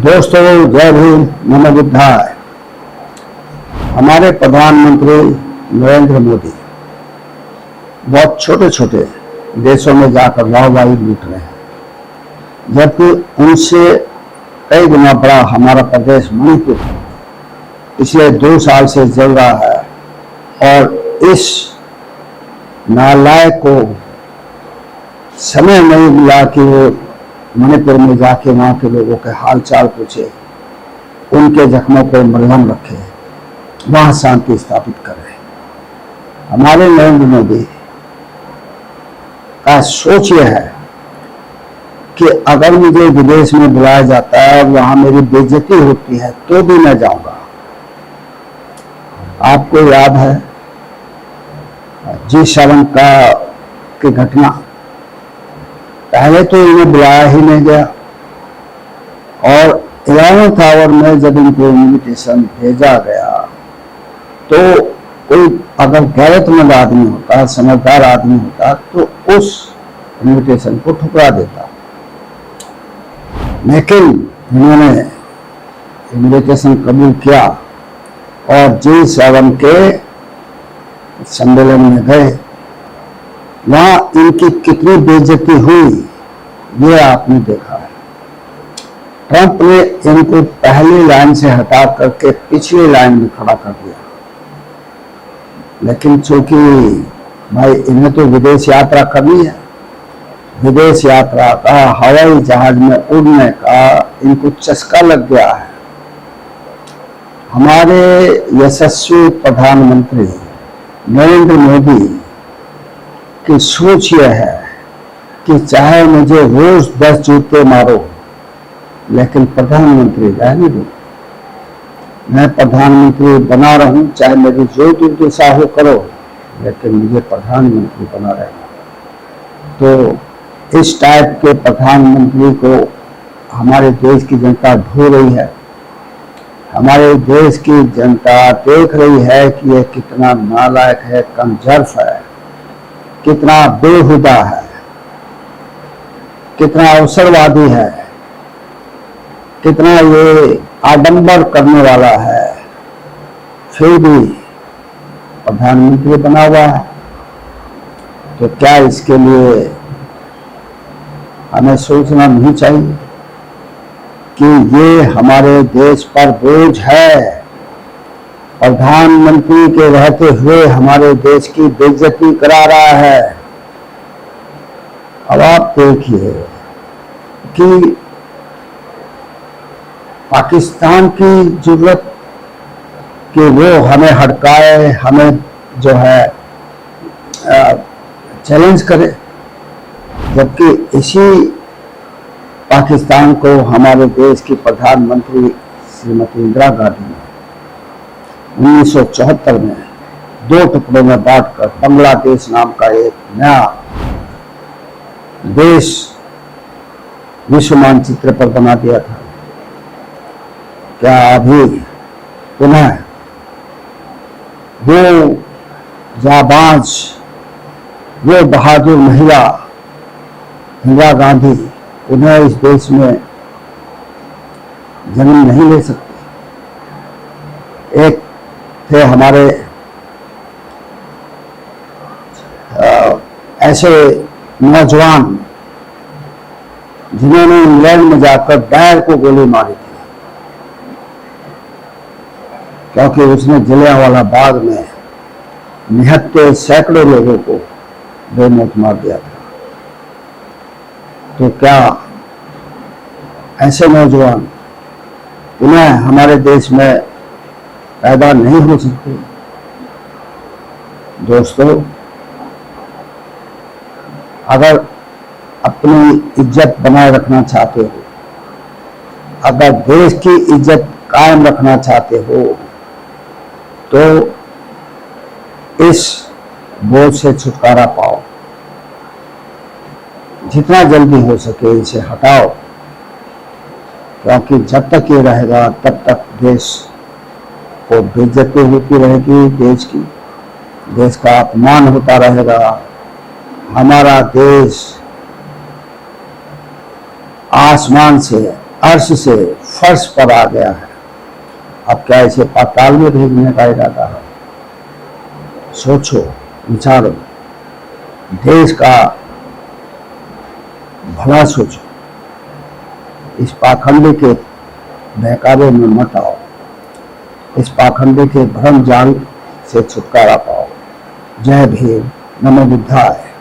दोस्तों, जय भीम, नमो बुद्धाय। हमारे प्रधानमंत्री नरेंद्र मोदी बहुत छोटे छोटे देशों में जाकर वाहवाही लूट रहे हैं, जबकि उनसे कई गुना बड़ा हमारा प्रदेश मणिपुर पिछले 2 साल से जल रहा है। और इस नालायक को समय नहीं मिला कि वो मणिपुर में जाके वहाँ के लोगों के हाल चाल पूछे, उनके जख्मों को मरहम रखे, वहाँ शांति स्थापित करे। हमारे नरेंद्र मोदी का सोच यह है कि अगर मुझे विदेश में बुलाया जाता है और वहाँ मेरी बेइज्जती होती है तो भी मैं जाऊँगा। आपको याद है G7 की घटना, पहले तो इन्हें बुलाया ही नहीं गया और 11th आवर में जब इनको इन्विटेशन भेजा गया तो कोई अगर गैरतमंद आदमी होता, समझदार आदमी होता तो उस इन्विटेशन को ठुकरा देता, लेकिन इन्होंने इन्विटेशन कबूल किया और G7 के सम्मेलन में गए। वहाँ इनकी कितनी बेइज्जती हुई ये आपने देखा है। ट्रंप ने इनको पहली लाइन से हटा करके पिछली लाइन में खड़ा कर दिया, लेकिन चूंकि भाई इन्हें तो विदेश यात्रा करनी है, विदेश यात्रा का, हवाई जहाज में उड़ने का इनको चस्का लग गया है। हमारे यशस्वी प्रधानमंत्री नरेंद्र मोदी की सोच यह है कि चाहे मुझे रोज 10 जूते मारो, लेकिन प्रधानमंत्री रहने दो। मैं प्रधानमंत्री बना रहूं, चाहे मेरी जो दुर्दशा हो करो, लेकिन मुझे प्रधानमंत्री बना रहना। तो इस टाइप के प्रधानमंत्री को हमारे देश की जनता ढूंढ रही है। हमारे देश की जनता देख रही है कि यह कितना नालायक है, कमजोर है, कितना बेहुदा है, कितना अवसरवादी है, कितना ये आडंबर करने वाला है, फिर भी प्रधानमंत्री बना हुआ है। तो क्या इसके लिए हमें सोचना नहीं चाहिए कि ये हमारे देश पर बोझ है? प्रधानमंत्री के रहते हुए हमारे देश की बेइज्जती करा रहा है। अब आप देखिए कि पाकिस्तान की जरूरत कि वो हमें हड़काए, हमें जो है चैलेंज करे, जबकि इसी पाकिस्तान को हमारे देश की प्रधानमंत्री श्रीमती इंदिरा गांधी ने 1974 में 2 टुकड़ों में बांटकर बांग्लादेश नाम का एक नया देश विश्व मानचित्र पर बना दिया था। क्या अभी पुनः वो जाबाज, वो बहादुर महिला इंदिरा गांधी उन्हें इस देश में जन्म नहीं ले सकती? एक थे हमारे ऐसे नौजवान जिन्होंने इंग्लैंड में जाकर बैर को गोली मारी थी, क्योंकि उसने जलियांवाला बाग में निहत्थे सैकड़ों लोगों को बेमौत मार दिया था। तो क्या ऐसे नौजवान पुनः हमारे देश में पैदा नहीं हो सकते? दोस्तों, अगर अपनी इज्जत बनाए रखना चाहते हो, अगर देश की इज्जत कायम रखना चाहते हो, तो इस बोझ से छुटकारा पाओ। जितना जल्दी हो सके इसे हटाओ, क्योंकि जब तक ये रहेगा तब तक देश को बेइज्जती होती रहेगी, देश का अपमान होता रहेगा। हमारा देश आसमान से अर्श से फर्श पर आ गया है, अब क्या इसे पाताल में भेजने का इरादा है? सोचो, विचारो, देश का भला सोचो, इस पाखंडी के बहकावे में मत आओ, इस पाखंडी के भ्रम जाल से छुटकारा पाओ। जय भीम, नमो बुद्धाय।